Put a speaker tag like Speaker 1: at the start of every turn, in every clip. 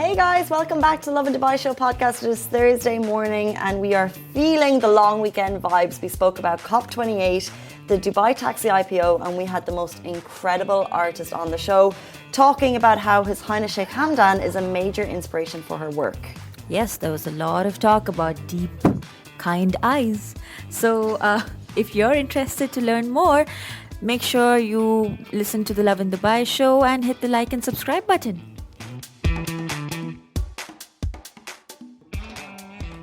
Speaker 1: Hey guys, welcome back to Lovin Dubai Show podcast. It is Thursday morning and we are feeling the long weekend vibes. We spoke about COP28, the Dubai Taxi IPO, and we had the most incredible artist on the show talking about how His Highness Sheikh Hamdan is a major inspiration for her work.
Speaker 2: Yes, there was a lot of talk about deep, kind eyes. So if you're interested to learn more, make sure you listen to the Lovin Dubai Show and hit the like and subscribe button.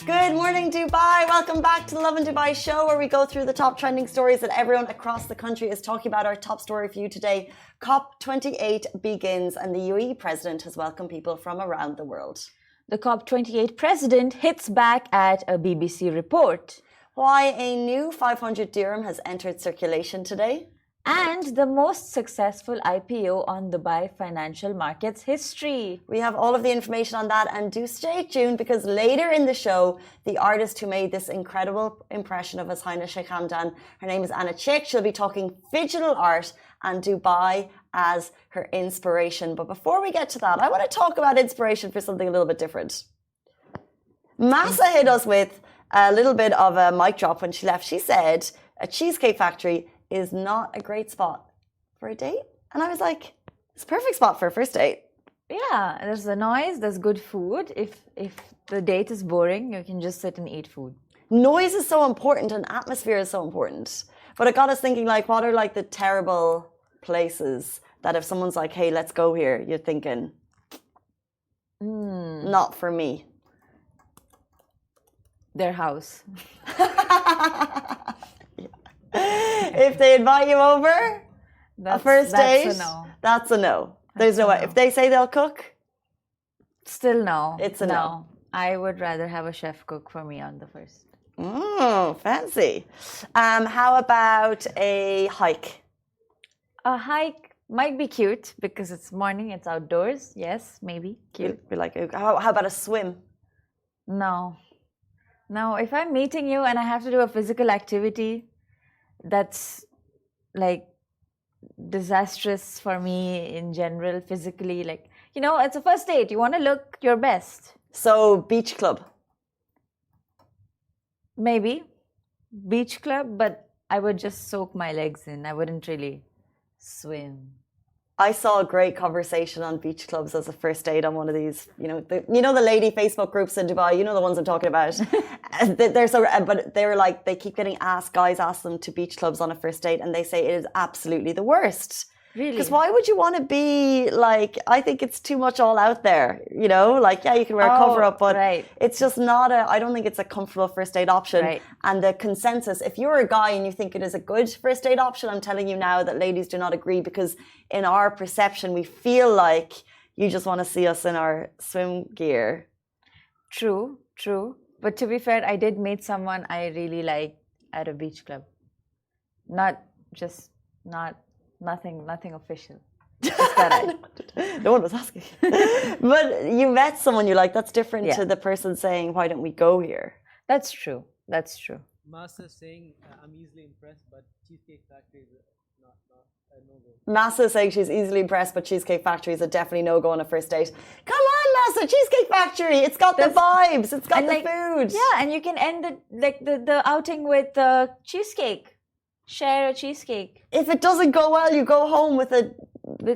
Speaker 1: Good morning, Dubai. Welcome back to the Lovin Dubai Show, where we go through the top trending stories that everyone across the country is talking about. Our top story for you today: COP28 begins, and the UAE President has welcomed people from around the world.
Speaker 2: The COP28 President hits back at a BBC report.
Speaker 1: Why a new 500 dirham has entered circulation today.
Speaker 2: And the most successful IPO on Dubai financial markets history.
Speaker 1: We have all of the information on that, and do stay tuned because later in the show, the artist who made this incredible impression of His Highness Sheikh Hamdan, her name is Chekh. She'll be talking Phygital art and Dubai as her inspiration. But before we get to that, I want to talk about inspiration for something a little bit different. Massa hit us with a little bit of a mic drop when she left. She said a cheesecake factory is not a great spot for a date. And I was like, it's a perfect spot for a first date.
Speaker 2: Yeah, there's the noise, there's good food. If the date is boring, you can just sit and eat food.
Speaker 1: Noise is so important and atmosphere is so important. But it got us thinking, like, what are like the terrible places that if someone's like, hey, let's go here, you're thinking, not for me.
Speaker 2: Their house.
Speaker 1: If they invite you over, a first date,
Speaker 2: that's a no.
Speaker 1: That's a no. There's no way. If they say they'll cook,
Speaker 2: still no.
Speaker 1: It's a no.
Speaker 2: I would rather have a chef cook for me on the first.
Speaker 1: Oh, fancy. How about a hike?
Speaker 2: A hike might be cute because it's morning, it's outdoors. Yes, maybe cute.
Speaker 1: Be like, how about a swim?
Speaker 2: No, if I'm meeting you and I have to do a physical activity that's like disastrous for me in general, physically, like, you know, it's a first date, you want to look your best.
Speaker 1: So beach club?
Speaker 2: Maybe beach club, but I would just soak my legs in. I wouldn't really swim.
Speaker 1: I saw a great conversation on beach clubs as a first date on one of these, the lady Facebook groups in Dubai, you know the ones I'm talking about. But they were like, they keep getting asked, guys ask them to beach clubs on a first date and they say it is absolutely the worst.
Speaker 2: Really?
Speaker 1: Because why would you want to be like, I think it's too much all out there, like, yeah, you can wear a cover up, but it's just not I don't think it's a comfortable first date option.
Speaker 2: Right.
Speaker 1: And the consensus, if you're a guy and you think it is a good first date option, I'm telling you now that ladies do not agree, because in our perception, we feel like you just want to see us in our swim gear.
Speaker 2: True. But to be fair, I did meet someone I really like at a beach club. Nothing official. Just that
Speaker 1: No one was asking. But you met someone you like. That's different to the person saying, why don't we go here?
Speaker 2: That's true.
Speaker 3: Massa saying, I'm easily impressed, but Cheesecake Factory is not a no-go.
Speaker 1: Massa is saying she's easily impressed, but Cheesecake Factory is a definitely no-go on a first date. Come on, Massa, Cheesecake Factory. It's got the vibes. It's got the food.
Speaker 2: Yeah, and you can end the outing with cheesecake. Share a cheesecake.
Speaker 1: If it doesn't go well, you go home with a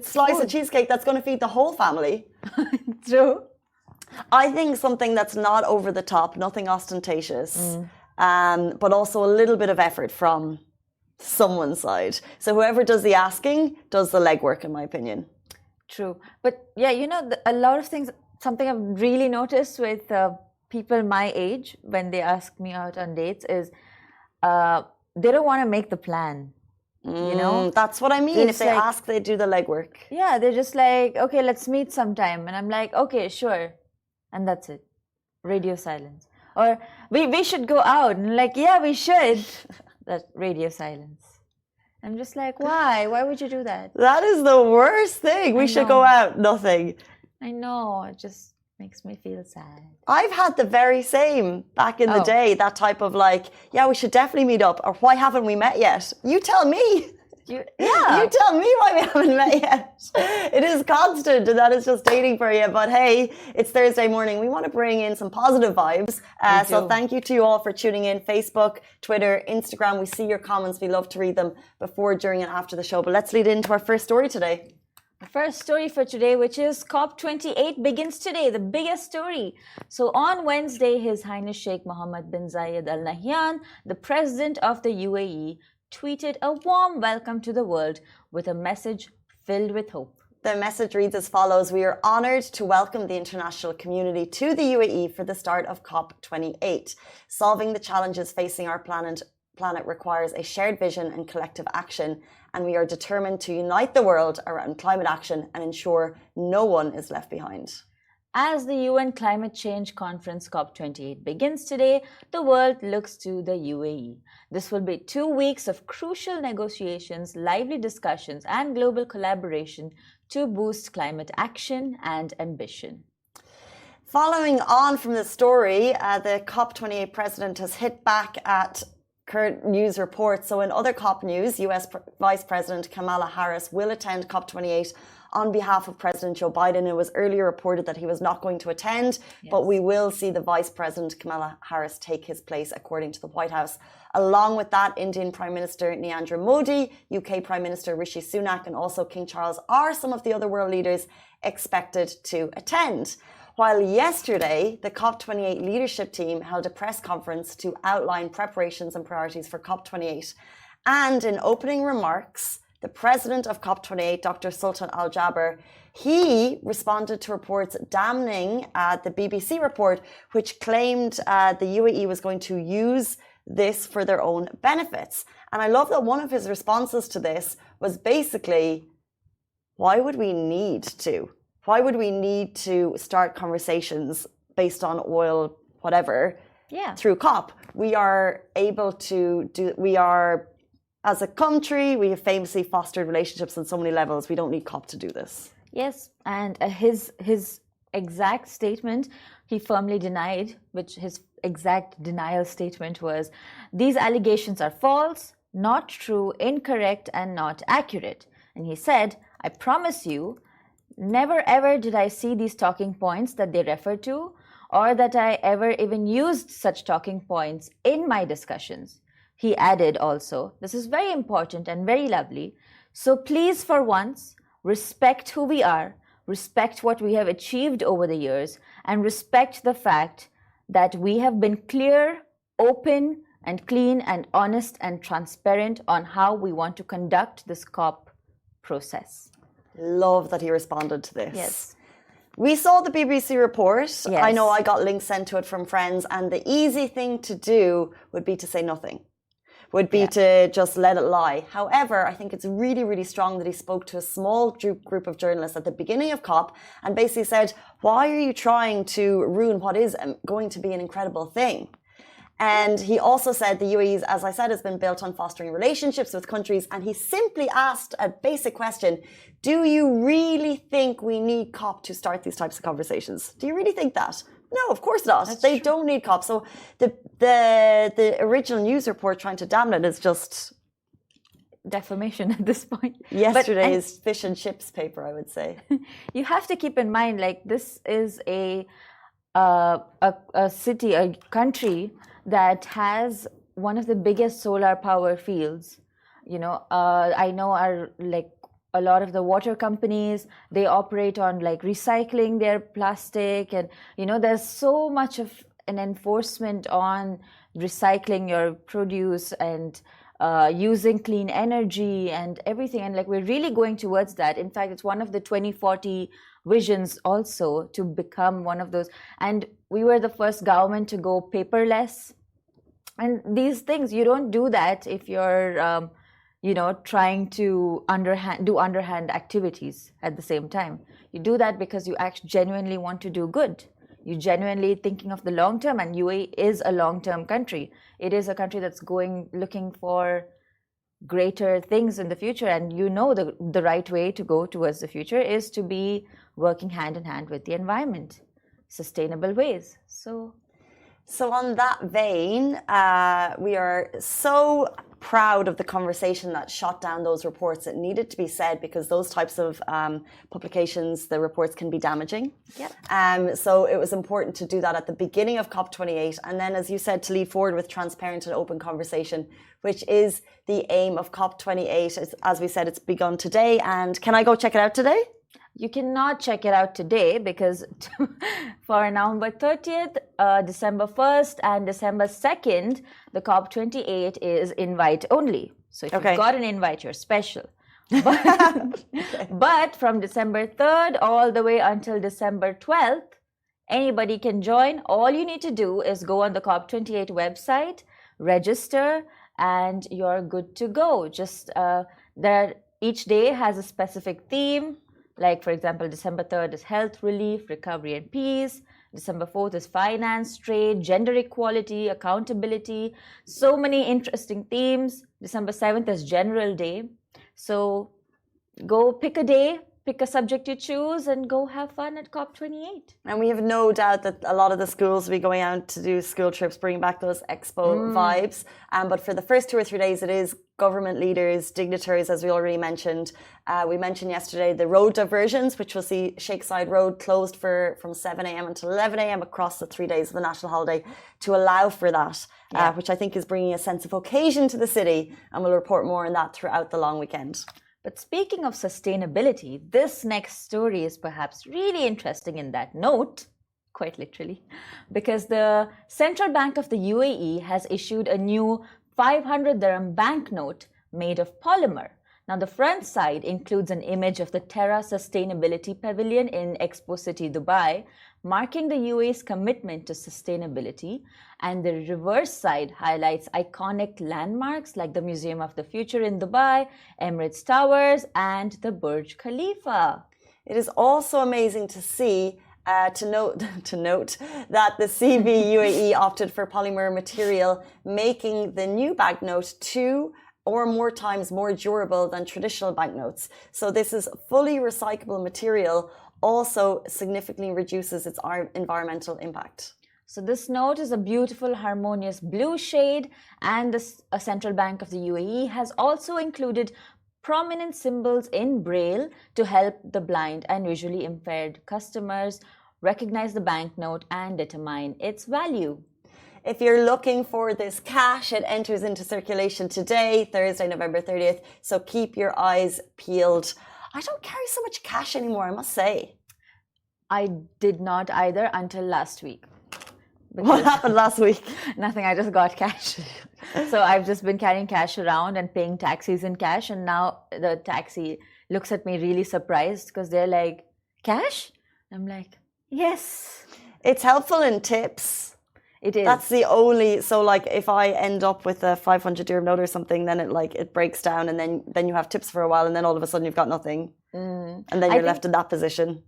Speaker 1: slice
Speaker 2: food.
Speaker 1: of cheesecake that's going to feed the whole family.
Speaker 2: True.
Speaker 1: I think something that's not over the top, nothing ostentatious, but also a little bit of effort from someone's side. So whoever does the asking does the legwork, in my opinion.
Speaker 2: True. But yeah, a lot of things, something I've really noticed with people my age when they ask me out on dates is they don't want to make the plan.
Speaker 1: That's what I mean. If they ask, they do the legwork.
Speaker 2: Yeah, they're just like, okay, let's meet sometime. And I'm like, okay, sure. And that's it. Radio silence. Or we should go out. And like, yeah, we should. That radio silence. I'm just like, why? Why would you do that?
Speaker 1: That is the worst thing. We should go out. Nothing.
Speaker 2: I know. It just makes me feel sad.
Speaker 1: I've had the very same back in the day. That type of like, yeah, we should definitely meet up. Or why haven't we met yet? You tell me. You tell me why we haven't met yet. It is constant, and that is just dating for you. But hey, it's Thursday morning. We want to bring in some positive vibes. So thank you to you all for tuning in. Facebook, Twitter, Instagram. We see your comments. We love to read them before, during, and after the show. But let's lead into our first story today.
Speaker 2: The first story for today, which is COP28 begins today, the biggest story. So on Wednesday, His Highness Sheikh Mohammed bin Zayed Al Nahyan, the president of the UAE, tweeted a warm welcome to the world with a message filled with hope.
Speaker 1: The message reads as follows: we are honoured to welcome the international community to the UAE for the start of COP28. Solving the challenges facing our planet requires a shared vision and collective action, and we are determined to unite the world around climate action and ensure no one is left behind.
Speaker 2: As the UN Climate Change Conference COP28 begins today, the world looks to the UAE. This will be 2 weeks of crucial negotiations, lively discussions, and global collaboration to boost climate action and ambition.
Speaker 1: Following on from the story, the COP28 president has hit back at current news reports. So in other COP news, US Vice President Kamala Harris will attend COP28 on behalf of President Joe Biden. It was earlier reported that he was not going to attend, but we will see the Vice President Kamala Harris take his place, according to the White House. Along with that, Indian Prime Minister Narendra Modi, UK Prime Minister Rishi Sunak, and also King Charles are some of the other world leaders expected to attend. While yesterday, the COP28 leadership team held a press conference to outline preparations and priorities for COP28. And in opening remarks, the president of COP28, Dr. Sultan Al Jaber, he responded to reports damning the BBC report, which claimed the UAE was going to use this for their own benefits. And I love that one of his responses to this was basically, why would we need to? Why would we need to start conversations based on oil, whatever, through COP? We are able to as a country, we have famously fostered relationships on so many levels. We don't need COP to do this.
Speaker 2: Yes, and his exact statement, he firmly denied, which his exact denial statement was, these allegations are false, not true, incorrect, and not accurate. And he said, I promise you, never ever did I see these talking points that they refer to, or that I ever even used such talking points in my discussions. He added also, this is very important and very lovely, so please for once, respect who we are, respect what we have achieved over the years, and respect the fact that we have been clear, open, and clean, and honest and transparent on how we want to conduct this COP process.
Speaker 1: Love that he responded to this.
Speaker 2: Yes.
Speaker 1: We saw the BBC report.
Speaker 2: Yes.
Speaker 1: I know I got links sent to it from friends, and the easy thing to do would be to say nothing. Would be to just let it lie. However, I think it's really, really strong that he spoke to a small group of journalists at the beginning of COP and basically said, why are you trying to ruin what is going to be an incredible thing? And he also said the UAE, as I said, has been built on fostering relationships with countries. And he simply asked a basic question. Do you really think we need COP to start these types of conversations? Do you really think that? No, of course not. They don't need COP. So the original news report trying to damn it is just
Speaker 2: defamation at this point.
Speaker 1: Yesterday's fish and chips paper, I would say.
Speaker 2: You have to keep in mind, like, this is a city, a country that has one of the biggest solar power fields. You know, I know a lot of the water companies, they operate on like recycling their plastic, and you know, there's so much of an enforcement on recycling your produce and using clean energy and everything, and like we're really going towards that. In fact, it's one of the 2040 visions also to become one of those, and we were the first government to go paperless. And these things, you don't do that if you're trying to do underhand activities at the same time. You do that because you actually genuinely want to do good. You genuinely thinking of the long term, and UAE is a long-term country. It is a country that's looking for greater things in the future, and you know the right way to go towards the future is to be working hand in hand with the environment, sustainable ways. So
Speaker 1: on that vein, we are so proud of the conversation that shot down those reports. It needed to be said because those types of publications, the reports can be damaging.
Speaker 2: Yep.
Speaker 1: So it was important to do that at the beginning of COP28. And then, as you said, to lead forward with transparent and open conversation, which is the aim of COP28. As we said, it's begun today. And can I go check it out today?
Speaker 2: You cannot check it out today because for November 30th, December 1st, and December 2nd, the COP28 is invite only. So if you've got an invite, you're special. But from December 3rd all the way until December 12th, anybody can join. All you need to do is go on the COP28 website, register, and you're good to go. Just each day has a specific theme. Like, for example, December 3rd is health relief, recovery and peace. December 4th is finance, trade, gender equality, accountability. So many interesting themes. December 7th is general day. So go pick a day, pick a subject you choose, and go have fun at COP28.
Speaker 1: And we have no doubt that a lot of the schools will be going out to do school trips, bringing back those expo vibes. But for the first 2 or 3 days, it is government leaders, dignitaries, as we already mentioned. We mentioned yesterday the road diversions, which will see Sheikh Zayed Road closed from 7 a.m. until 11 a.m. across the 3 days of the national holiday to allow for that, which I think is bringing a sense of occasion to the city. And we'll report more on that throughout the long weekend.
Speaker 2: But speaking of sustainability, this next story is perhaps really interesting in that note, quite literally, because the Central Bank of the UAE has issued a new 500 dirham banknote made of polymer. Now, the front side includes an image of the Terra Sustainability Pavilion in Expo City, Dubai, marking the UAE's commitment to sustainability. And the reverse side highlights iconic landmarks like the Museum of the Future in Dubai, Emirates Towers, and the Burj Khalifa.
Speaker 1: It is also amazing to see to note that the CB UAE opted for polymer material, making the new banknote 2 or more times more durable than traditional banknotes. So this is fully recyclable material, also significantly reduces its environmental impact.
Speaker 2: So this note is a beautiful, harmonious blue shade, and the Central Bank of the UAE has also included prominent symbols in Braille to help the blind and visually impaired customers recognize the banknote and determine its value.
Speaker 1: If you're looking for this cash, it enters into circulation today, Thursday, November 30th. So keep your eyes peeled. I don't carry so much cash anymore, I must say.
Speaker 2: I did not either until last week.
Speaker 1: What happened last week?
Speaker 2: Nothing, I just got cash. So I've just been carrying cash around and paying taxis in cash. And now the taxi looks at me really surprised because they're like, cash? I'm like, yes.
Speaker 1: It's helpful in tips.
Speaker 2: It is.
Speaker 1: That's the only, so like if I end up with a 500 dirham note or something, then it breaks down and then you have tips for a while and then all of a sudden you've got nothing. And then you're left in that position.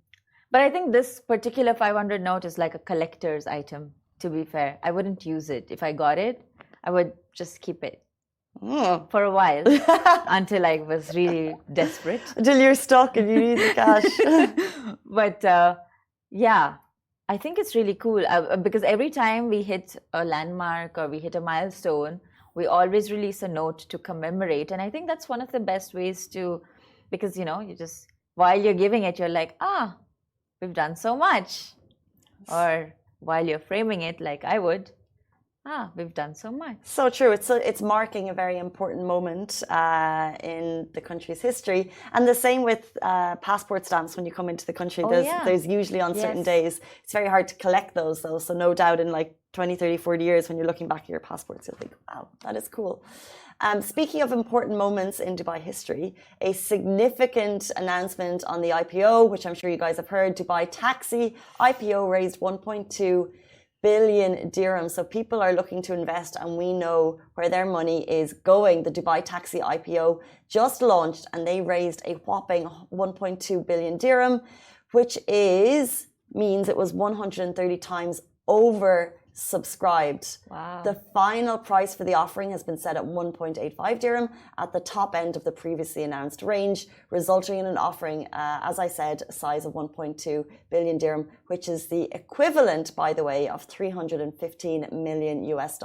Speaker 2: But I think this particular 500 note is like a collector's item, to be fair. I wouldn't use it. If I got it, I would just keep it for a while until I was really desperate.
Speaker 1: Until you're stuck and you need the cash.
Speaker 2: But yeah, I think it's really cool because every time we hit a landmark or we hit a milestone, we always release a note to commemorate. And I think that's one of the best ways to, because, you know, you just, while you're giving it, you're like, we've done so much. Or while you're framing it like I would, we've done so much.
Speaker 1: So true. It's marking a very important moment in the country's history. And the same with passport stamps when you come into the country. There's usually on certain days. It's very hard to collect those though. So no doubt in like 20, 30, 40 years when you're looking back at your passports, you'll think, wow, that is cool. Speaking of important moments in Dubai history, a significant announcement on the IPO, which I'm sure you guys have heard, Dubai Taxi IPO raised 1.2 billion dirhams. So people are looking to invest and we know where their money is going. The Dubai Taxi IPO just launched and they raised a whopping 1.2 billion dirham, which means it was 130 times oversubscribed.
Speaker 2: Wow.
Speaker 1: The final price for the offering has been set at 1.85 dirham at the top end of the previously announced range, resulting in an offering, as I said, a size of 1.2 billion dirham, which is the equivalent, by the way, of $315 million US.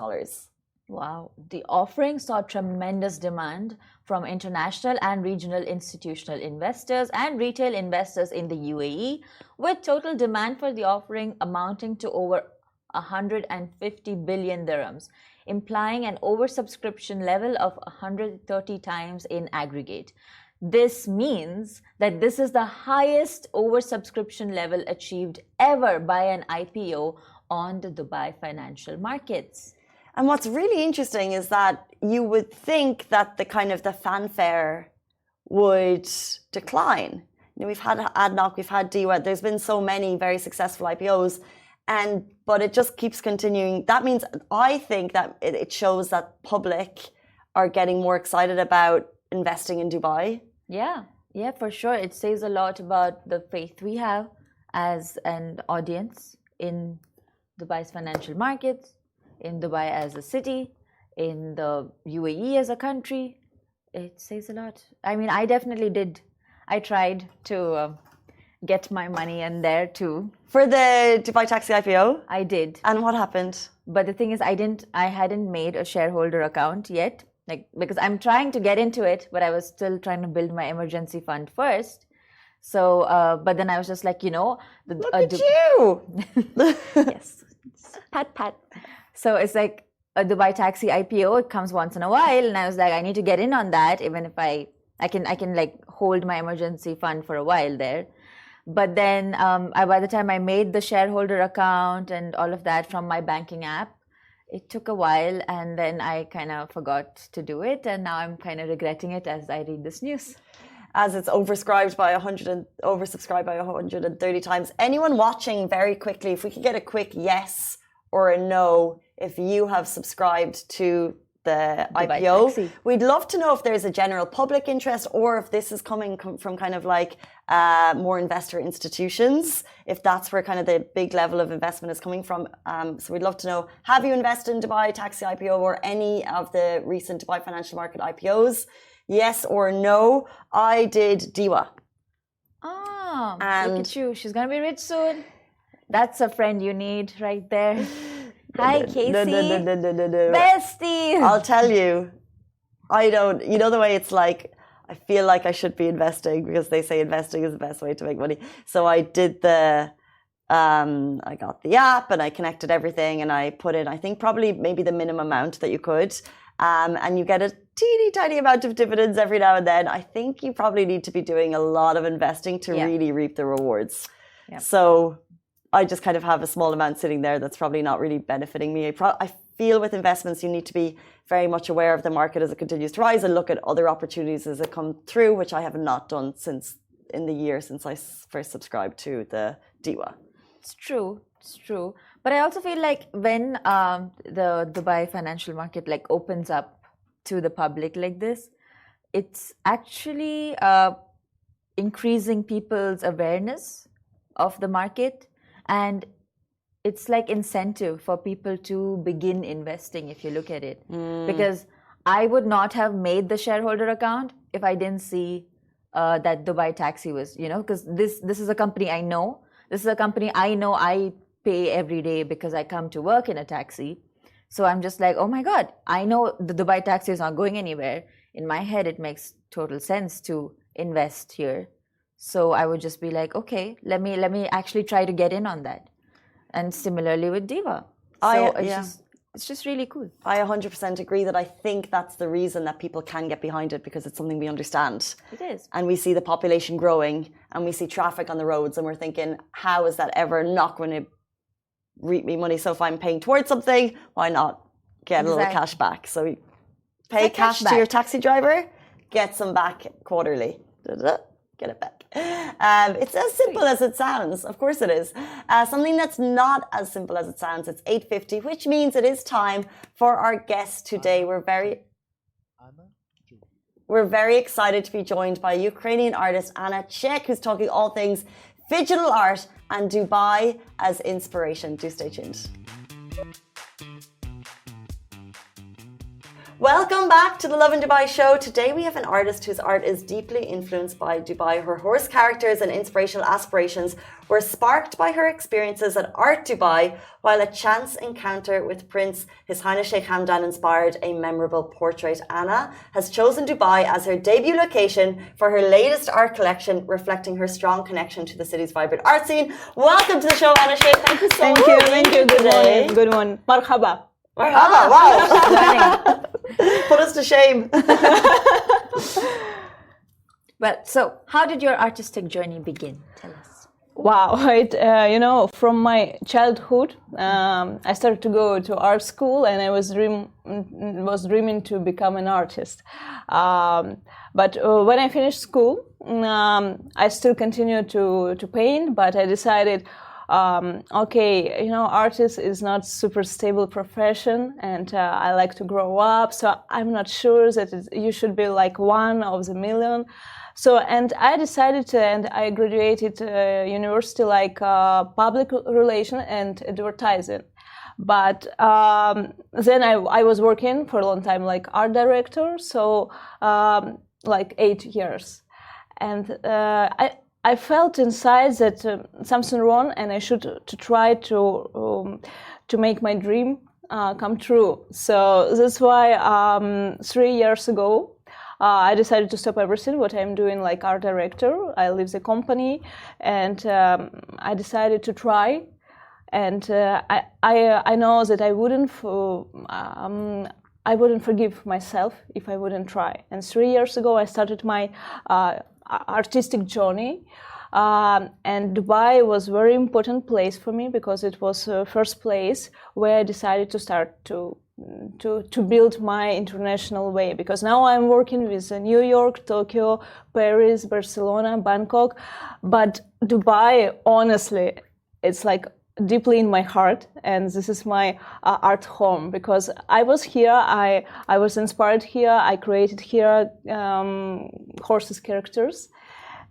Speaker 2: Wow. The offering saw tremendous demand from international and regional institutional investors and retail investors in the UAE, with total demand for the offering amounting to over 150 billion dirhams, implying an oversubscription level of 130 times in aggregate. This means that this is the highest oversubscription level achieved ever by an IPO on the Dubai financial markets.
Speaker 1: And what's really interesting is that you would think that the kind of the fanfare would decline. You know, we've had ADNOC, we've had DIWA, there's been so many very successful IPOs, but it just keeps continuing. That means I think that it shows that public are getting more excited about investing in Dubai.
Speaker 2: Yeah, for sure. It says a lot about the faith we have as an audience in Dubai's financial markets, in Dubai as a city, in the UAE as a country. It says a lot. I mean, I definitely did. I tried to get my money in there too.
Speaker 1: For the Dubai Taxi IPO?
Speaker 2: I did.
Speaker 1: And what happened?
Speaker 2: But the thing is, I hadn't made a shareholder account yet. Because I'm trying to get into it, but I was still trying to build my emergency fund first. So, but then I was just like,
Speaker 1: Look at you!
Speaker 2: Yes. Pat. So it's like a Dubai Taxi IPO. It comes once in a while, and I was like, I need to get in on that, even if I can like hold my emergency fund for a while there. But then, by the time I made the shareholder account and all of that from my banking app, it took a while, and then I kind of forgot to do it, and now I'm kind of regretting it as I read this news.
Speaker 1: As it's oversubscribed by 130 times. Anyone watching, very quickly, if we could get a quick yes or a no, if you have subscribed to the
Speaker 2: Dubai
Speaker 1: IPO.
Speaker 2: Taxi.
Speaker 1: We'd love to know if there's a general public interest or if this is coming from kind of like more investor institutions, if that's where kind of the big level of investment is coming from. So we'd love to know, have you invested in Dubai Taxi IPO or any of the recent Dubai financial market IPOs? Yes or no? I did DIWA.
Speaker 2: Oh, look at you. She's going to be rich soon. That's a friend you need right there. Hi, Casey.
Speaker 1: No.
Speaker 2: Bestie.
Speaker 1: I'll tell you, I don't, you know the way it's like, I feel like I should be investing because they say investing is the best way to make money. So I did I got the app and I connected everything and I put in, I think probably maybe the minimum amount that you could. And you get a teeny tiny amount of dividends every now and then. I think you probably need to be doing a lot of investing to really reap the rewards.
Speaker 2: Yep.
Speaker 1: So I just kind of have a small amount sitting there that's probably not really benefiting me. I feel with investments, you need to be very much aware of the market as it continues to rise and look at other opportunities as they come through, which I have not done since I first subscribed to the DIWA.
Speaker 2: It's true. But I also feel like when the Dubai financial market like opens up to the public like this, it's actually increasing people's awareness of the market. And it's like incentive for people to begin investing if you look at it. Because I would not have made the shareholder account if I didn't see that Dubai Taxi was, because this is a company I know. This is a company I know I pay every day because I come to work in a taxi. So I'm just like, oh my God, I know the Dubai Taxi is not going anywhere. In my head, it makes total sense to invest here. So I would just be like, okay, let me actually try to get in on that. And similarly with DIWA. So it's just really cool.
Speaker 1: I 100% agree that I think that's the reason that people can get behind it, because it's something we understand.
Speaker 2: It is.
Speaker 1: And we see the population growing and we see traffic on the roads and we're thinking, how is that ever not going to reap me money? So if I'm paying towards something, why not get a little cash back? So you pay cash to your taxi driver, get some back quarterly. Get it back. It's as simple as it sounds.G course it is. Something that's not as simple as it sounds. It's 8:50, which means it is time for our guest today. We're very excited to be joined by Ukrainian artist Anna Chekh, who's talking all things Phygital art and Dubai as inspiration. Do stay tuned. Welcome back to the Lovin Dubai show. Today we have an artist whose art is deeply influenced by Dubai. Her horse characters and inspirational aspirations were sparked by her experiences at Art Dubai, while a chance encounter with Prince His Highness Sheikh Hamdan inspired a memorable portrait. Anna has chosen Dubai as her debut location for her latest art collection, reflecting her strong connection to the city's vibrant art scene. Welcome to the show, Anna Sheikh. Thank you so much.
Speaker 4: Thank you. Good morning. Good morning. Marhaba.
Speaker 1: Marhaba, wow. Put us to shame.
Speaker 2: Well, so how did your artistic journey begin? Tell us.
Speaker 4: Wow, from my childhood, I started to go to art school, and I was dreaming to become an artist. But when I finished school, I still continued to paint, but I decided, artist is not super stable profession, and I like to grow up, so I'm not sure that you should be like one of the million. So, and I decided and I graduated university like public relation and advertising. But then I was working for a long time like art director, so like 8 years. And I felt inside that something wrong, and I should try to make my dream come true. So that's why 3 years ago I decided to stop everything what I'm doing like art director. I leave the company, and I decided to try. And I know that I wouldn't forgive myself if I wouldn't try. And 3 years ago I started my artistic journey, and Dubai was a very important place for me because it was the first place where I decided to start to build my international way, because now I'm working with New York, Tokyo, Paris, Barcelona, Bangkok, but Dubai, honestly, it's like deeply in my heart, and this is my art home, because I was here, I was inspired here, I created here horses characters,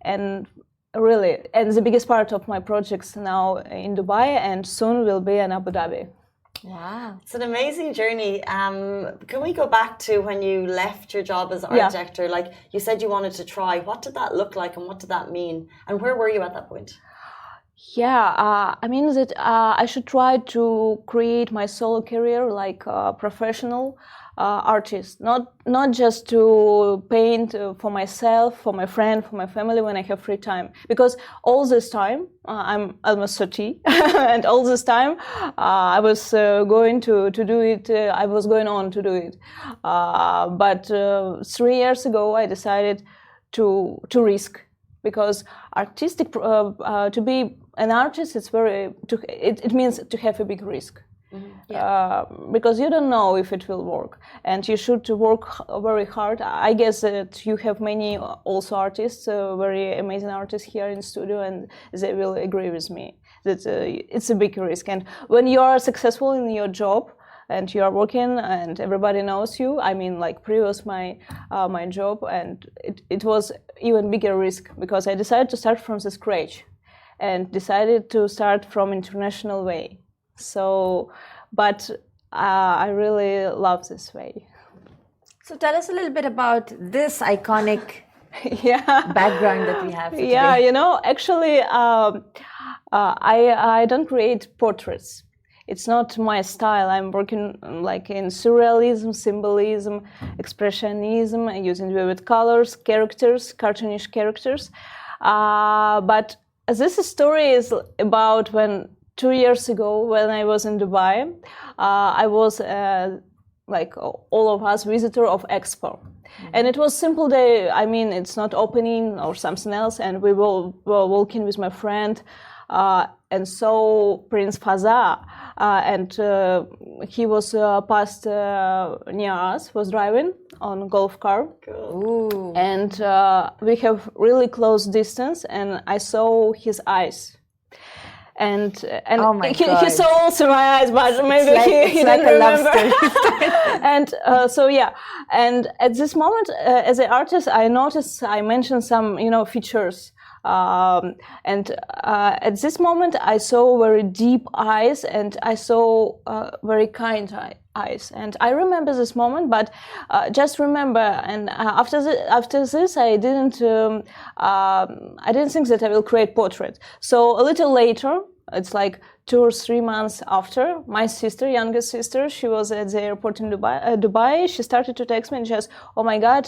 Speaker 4: and really, and the biggest part of my projects now in Dubai, and soon will be in Abu Dhabi.
Speaker 2: Wow.
Speaker 1: It's an amazing journey. Can we go back to when you left your job as art director? Like you said you wanted to try. What did that look like, and what did that mean? And where were you at that point?
Speaker 4: Yeah, I mean that I should try to create my solo career like a professional artist, not just to paint for myself, for my friend, for my family when I have free time. Because all this time, I'm almost 30, and all this time I was going to do it, I was going on to do it. But 3 years ago I decided to risk, because artistic to be an artist, it means to have a big risk. Mm-hmm. Because you don't know if it will work, and you should work very hard. I guess that you have many also artists, very amazing artists here in studio, and they will agree with me that it's a big risk. And when you are successful in your job and you are working and everybody knows you, I mean like previous my job, and it was even bigger risk, because I decided to start from the scratch and decided to start from international way. So, but I really love this way.
Speaker 2: So tell us a little bit about this iconic background that we have today.
Speaker 4: Yeah, actually, I don't create portraits. It's not my style. I'm working like in surrealism, symbolism, expressionism, using vivid colors, characters, cartoonish characters. But this story is about when 2 years ago, when I was in Dubai, I was like all of us visitor of Expo. Mm-hmm. And it was simple day. I mean, it's not opening or something else. And we were walking with my friend, and saw Prince Faza, and he was passed near us, was driving on a golf car.
Speaker 2: Cool.
Speaker 4: And we have really close distance, and I saw his eyes. And
Speaker 2: oh my God.
Speaker 4: He saw also my eyes, but maybe he didn't remember. And and at this moment, as an artist, I noticed I mentioned some features. And at this moment, I saw very deep eyes, and I saw very kind eyes. And I remember this moment, but just remember. And after this, I didn't think that I will create portrait. So a little later, it's like 2 or 3 months after, my sister, youngest sister, she was at the airport in Dubai. She started to text me and just, oh my God,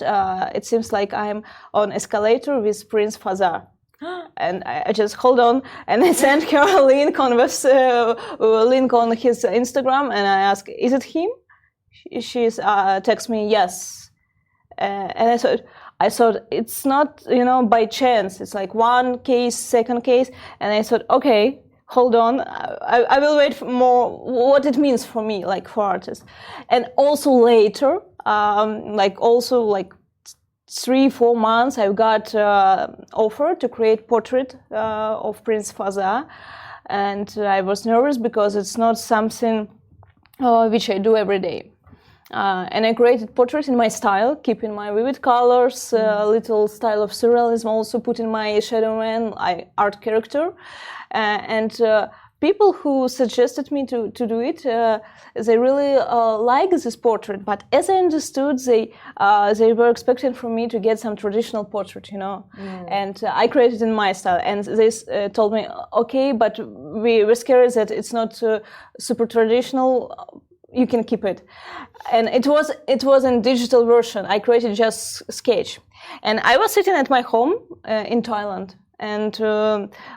Speaker 4: it seems like I'm on escalator with Prince Fazar. And I just hold on, and I sent her a link on his Instagram, and I asked, "Is it him?" She's text me, "Yes," and I thought it's not, by chance. It's like one case, second case, and I thought, okay, hold on, I will wait for more. What it means for me, like for artists, and also later, 3-4 months, I got offer to create portrait of Prince Fazar, and I was nervous because it's not something which I do every day. And I created portrait in my style, keeping my vivid colors, a little style of surrealism, also put in my shadow man, art character, and people who suggested me to do it, they really like this portrait. But as I understood, they were expecting from me to get some traditional portrait, And I created in my style. And they told me, okay, but we're scared that it's not super traditional. You can keep it. And it was in digital version. I created just sketch. And I was sitting at my home in Thailand. And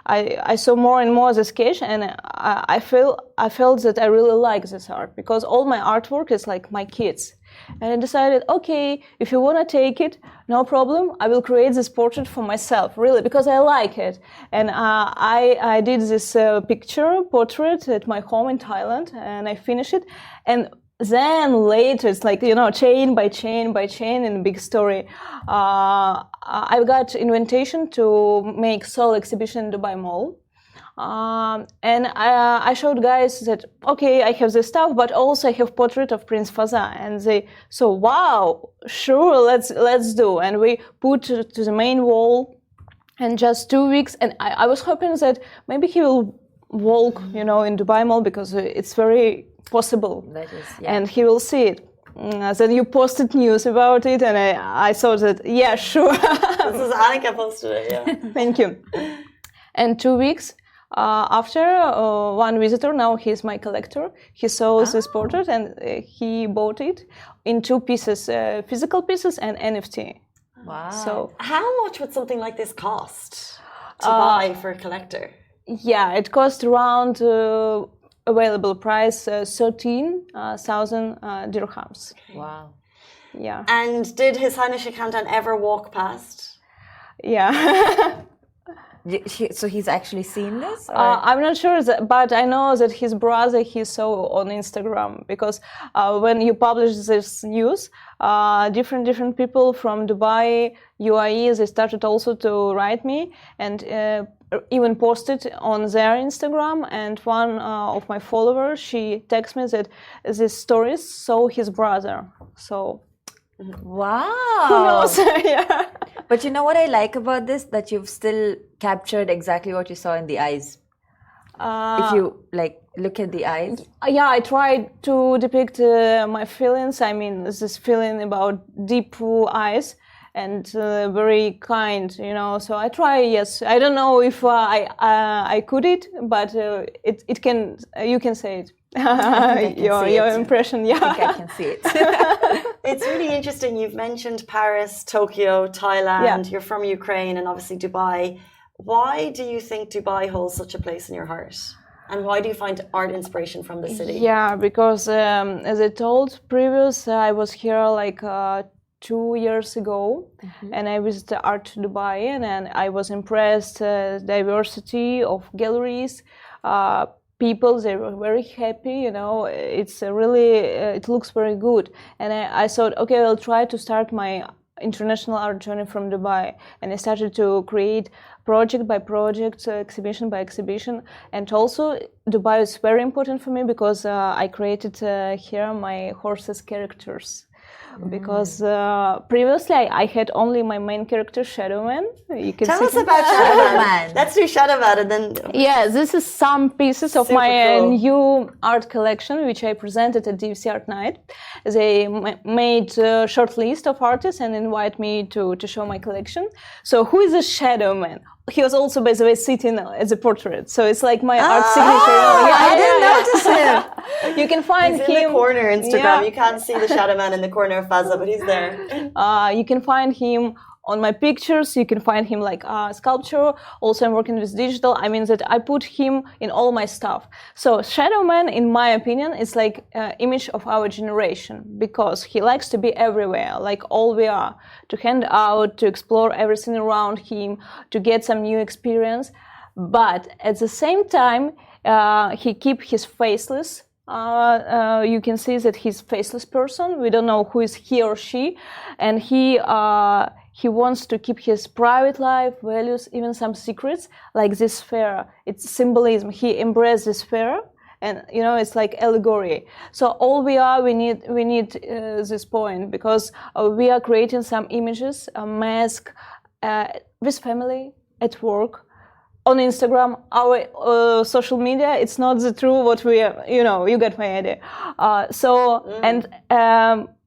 Speaker 4: I saw more and more the sketch, and I felt that I really like this art, because all my artwork is like my kids. And I decided, okay, if you want to take it, no problem. I will create this portrait for myself, really, because I like it. And I did this portrait at my home in Thailand, and I finished it. And then later, it's like, chain by chain by chain in a big story. I got invitation to make solo exhibition in Dubai Mall. And I showed guys that, okay, I have this stuff, but also I have portrait of Prince Fazar. And they, so wow, sure, let's do. And we put to the main wall, and just 2 weeks. And I was hoping that maybe he will walk, in Dubai Mall, because it's very possible.
Speaker 2: That is, yeah.
Speaker 4: And he will see it. Then you posted news about it, and I thought that, yeah, sure.
Speaker 1: This is Annika posted it, yeah.
Speaker 4: Thank you. And 2 weeks after, one visitor, now he's my collector, he saw this portrait, and he bought it in 2 pieces, physical pieces and NFT.
Speaker 2: Wow.
Speaker 4: So
Speaker 1: how much would something like this cost to buy for a collector?
Speaker 4: Yeah, it cost around available price 13,000 dirhams.
Speaker 2: Wow.
Speaker 4: Yeah.
Speaker 1: And did His Highness Sheikh Hamdan ever walk past?
Speaker 4: Yeah.
Speaker 2: So he's actually seen this?
Speaker 4: I'm not sure, but I know that his brother he saw on Instagram, because when you publish this news, different people from Dubai, UAE, they started also to write me, and even posted on their Instagram. And one of my followers, she texted me that this stories saw his brother. So
Speaker 2: wow.
Speaker 4: who knows? Yeah.
Speaker 2: But you know what I like about this? That you've still captured exactly what you saw in the eyes. If you look at the eyes.
Speaker 4: Yeah, I tried to depict my feelings. I mean, this feeling about deep blue eyes and very kind, So I try. Yes, I don't know if I could it, but it can. You can say it. Your impression, yeah.
Speaker 2: I think I can see it.
Speaker 1: It's really interesting. You've mentioned Paris, Tokyo, Thailand. Yeah. You're from Ukraine, and obviously Dubai. Why do you think Dubai holds such a place in your heart? And why do you find art inspiration from the city?
Speaker 4: Yeah, because as I told previous, I was here 2 years ago, and I visited Art Dubai, and I was impressed. Diversity of galleries, people, they were very happy. It's really it looks very good, and I thought, okay, I'll try to start my international art journey from Dubai, and I started to create project by project, exhibition by exhibition. And also Dubai is very important for me because I created here my horses characters. because previously I had only my main character, Shadow Man. You can
Speaker 1: Tell
Speaker 4: see
Speaker 1: us about Shadow Man.
Speaker 2: Man.
Speaker 1: Let's do Shadow Man and then.
Speaker 4: Yeah, this is some pieces of
Speaker 1: Super
Speaker 4: my
Speaker 1: cool.
Speaker 4: new art collection, which I presented at DFC Art Night. They made a short list of artists and invite me to show my collection. So who is a Shadow Man? He was also, by the way, sitting as a portrait. So it's like my art signature.
Speaker 1: I didn't notice him.
Speaker 4: You can find
Speaker 1: He's
Speaker 4: him
Speaker 1: in the corner Instagram.
Speaker 4: Yeah.
Speaker 1: You can't see the Shadow Man in the corner of Fazla, but he's there.
Speaker 4: You can find him on my pictures. You can find him like sculpture. Also, I'm working with digital. I mean that I put him in all my stuff. So Shadow Man, in my opinion, is like image of our generation because he likes to be everywhere, like all we are, to hand out, to explore everything around him, to get some new experience. But at the same time, he keep his faceless. You can see that he's faceless person. We don't know who is he or she, and he wants to keep his private life, values, even some secrets, like this sphere. It's symbolism. He embraced this sphere, and it's like allegory. So all we are, we need this point because we are creating some images, a mask, with family, at work, on Instagram, our social media. It's not the true what we are. You get my idea.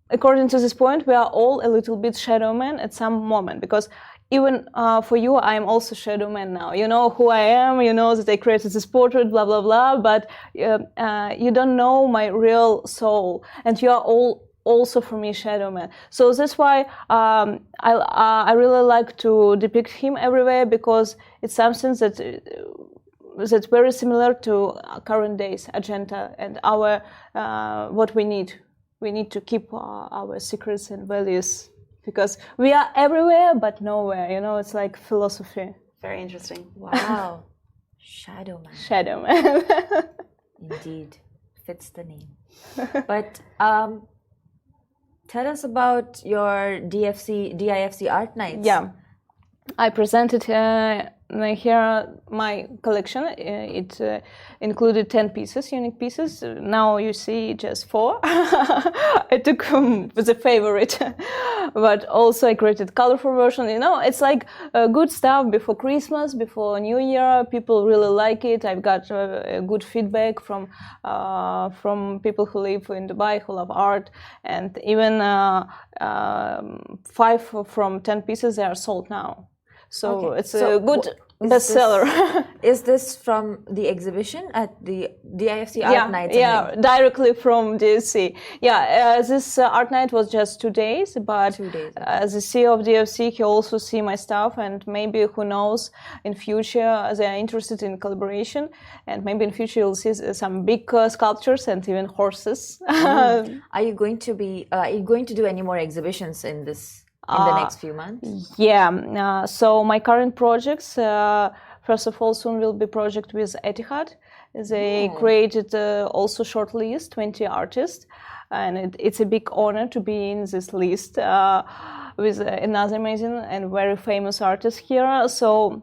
Speaker 4: According to this point, we are all a little bit Shadow Man at some moment because even for you, I am also Shadow Man now. You know who I am. You know that I created this portrait, blah blah blah. But you don't know my real soul, and you are all also for me Shadow Man. So that's why I really like to depict him everywhere because it's something that's very similar to current days agenda and our what we need. We need to keep our secrets and values because we are everywhere but nowhere. It's like philosophy.
Speaker 1: Very interesting.
Speaker 2: Wow. Shadow Man.
Speaker 4: Shadow Man.
Speaker 2: Indeed. Fits the name. But tell us about your DIFC Art Nights.
Speaker 4: Yeah. I presented here my collection. It included 10 pieces, unique pieces. Now you see just 4. I took the favorite, but also I created colorful version. It's like good stuff before Christmas, before New Year. People really like it. I've got good feedback from people who live in Dubai who love art, and even 5 from 10 pieces they are sold now. So it's a good bestseller.
Speaker 2: Is this from the exhibition at the DIFC Art Night?
Speaker 4: Yeah, directly from DFC. Yeah, this art night was just 2 days, but
Speaker 2: 2 days.
Speaker 4: As the CEO of DFC, he also see my stuff, and maybe who knows, in future they are interested in collaboration, and maybe in future you'll see some big sculptures and even horses.
Speaker 2: Are you going to do any more exhibitions in the next few months?
Speaker 4: Yeah, so my current projects, first of all, soon will be project with Etihad. They created also short list, 20 artists, and it's a big honor to be in this list with another amazing and very famous artist here. So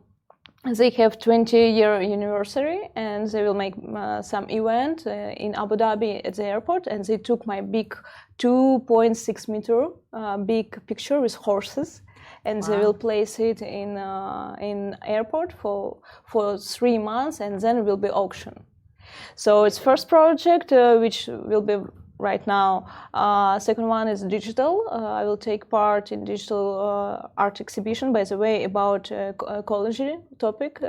Speaker 4: they have 20-year anniversary, and they will make some event in Abu Dhabi at the airport, and they took my big 2.6 meter big picture with horses, and they will place it in airport for 3 months, and then it will be auction. So it's first project which will be right now. Second one is digital. I will take part in digital art exhibition, by the way, about ecology topic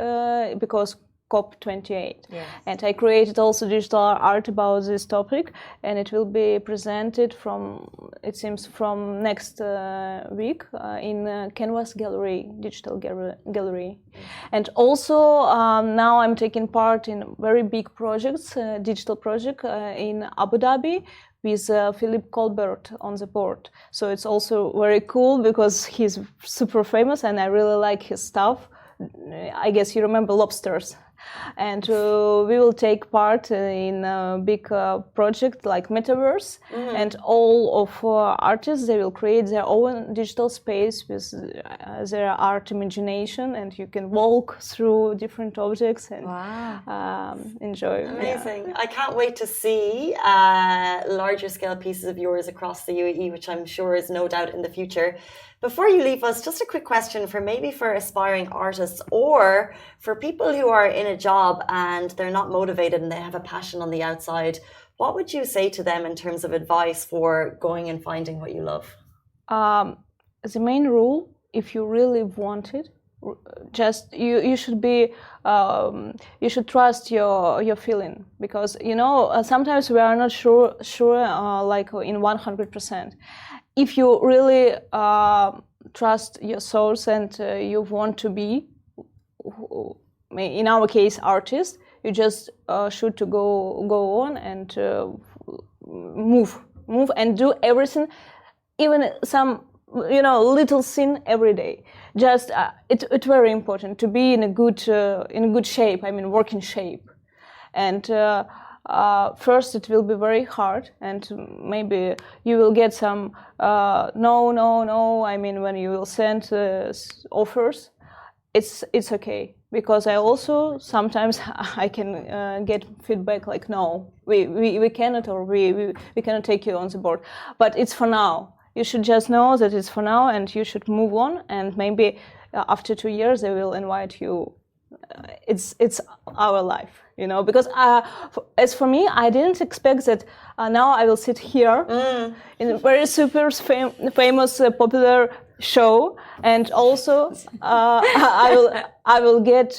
Speaker 4: because COP28.
Speaker 2: Yes.
Speaker 4: And I created also digital art about this topic, and it will be presented from next week in Canvas Gallery, digital gallery. And also now I'm taking part in very big projects, digital project in Abu Dhabi with Philip Colbert on the board. So it's also very cool because he's super famous and I really like his stuff. I guess you remember lobsters. and we will take part in a big project like Metaverse, and all of artists, they will create their own digital space with their art imagination, and you can walk through different objects and enjoy.
Speaker 1: Amazing. I can't wait to see larger scale pieces of yours across the UAE, which I'm sure is no doubt in the future. Before you leave us, just a quick question for aspiring artists or for people who are in a job and they're not motivated and they have a passion on the outside. What would you say to them in terms of advice for going and finding what you love?
Speaker 4: The main rule, if you really want it, just you should be you should trust your feeling, because sometimes we are not sure like in 100%. If you really trust your source and you want to be, in our case, artist, you just should to go on and move and do everything, even some little thing every day. Just it's very important to be in a good shape. I mean, working shape, and first it will be very hard, and maybe you will get some no. I mean, when you will send offers, it's okay, because I also sometimes I can get feedback like, no, we cannot, or we cannot take you on the board, but it's for now. You should just know that it's for now, and you should move on, and maybe after 2 years they will invite you. It's our life, because as for me, I didn't expect that now I will sit here in a very super famous popular show, and also I will get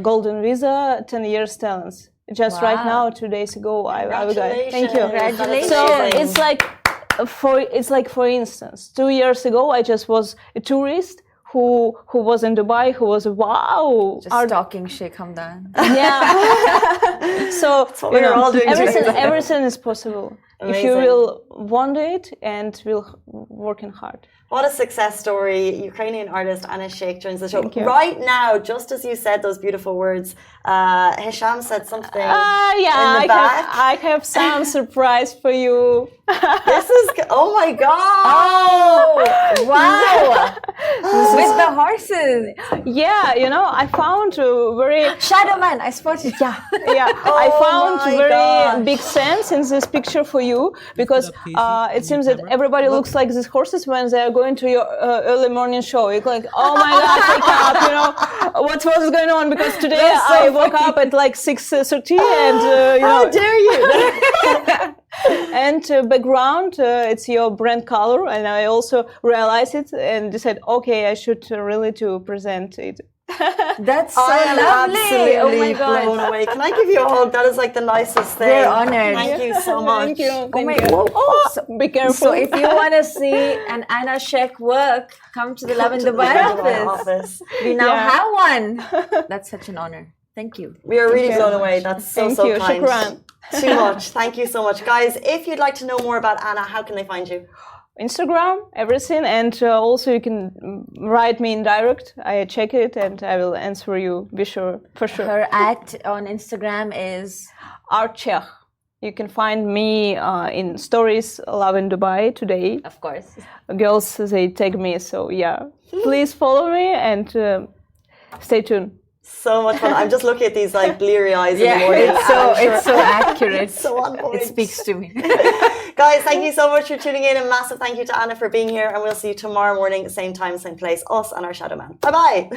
Speaker 4: golden visa, 10 years talents. Just right now, 2 days ago, I got. Thank you.
Speaker 2: Congratulations.
Speaker 4: So it's like for instance, 2 years ago I just was a tourist who was in Dubai, who was
Speaker 2: just stalking Sheikh Hamdan.
Speaker 4: Yeah. So
Speaker 1: all doing
Speaker 4: everything is possible.
Speaker 1: Amazing.
Speaker 4: If you will want it and will working hard.
Speaker 1: What a success story. Ukrainian artist Anna Chekh joins the show.
Speaker 4: Thank you.
Speaker 1: Right now, just as you said those beautiful words, Hisham said something
Speaker 4: yeah,
Speaker 1: in the back.
Speaker 4: I have some surprise for you.
Speaker 1: This is, oh my God.
Speaker 2: Oh, wow. With the horses.
Speaker 4: Yeah, I found a very...
Speaker 2: Shadow Man, I spotted.
Speaker 4: Yeah, I found very big sense in this picture for you, because it seems that everybody looks like these horses when they are going to your early morning show. You're like, oh my God, wake up, what was going on? Because today I woke up at like 6:30 and,
Speaker 1: How dare you?
Speaker 4: And background, it's your brand color, and I also realized it and decided, okay, I should really to present it.
Speaker 2: That's so
Speaker 1: I am
Speaker 2: lovely.
Speaker 1: absolutely
Speaker 2: Oh my God.
Speaker 1: blown away. Can I give you a hug? That is like the nicest thing.
Speaker 2: We're honored.
Speaker 1: Thank you so much.
Speaker 4: Thank you.
Speaker 2: Oh my
Speaker 4: Thank you.
Speaker 2: God.
Speaker 4: So, be careful.
Speaker 2: So if you want to see an Anna Chekh work, come to the Lovin Dubai office. We now have one. That's such an honor. Thank you.
Speaker 1: We are really blown away. That's so
Speaker 4: Thank you.
Speaker 1: kind.
Speaker 4: Shukran.
Speaker 1: Too much. Thank you so much. Guys, if you'd like to know more about Anna, how can they find you?
Speaker 4: Instagram, everything, and also you can write me in direct. I check it and I will answer you. Be sure, for sure.
Speaker 2: Her on Instagram is
Speaker 4: Chekh. You can find me in stories Lovin Dubai today.
Speaker 2: Of course.
Speaker 4: Girls, they tag me, so yeah. Please follow me and stay tuned.
Speaker 1: So much fun. I'm just looking at these like bleary eyes in the morning.
Speaker 2: It's so accurate.
Speaker 1: So on point.
Speaker 2: It speaks to me.
Speaker 1: Guys, thank you so much for tuning in. A massive thank you to Anna for being here. And we'll see you tomorrow morning, same time, same place. Us and our Shadow Man. Bye-bye.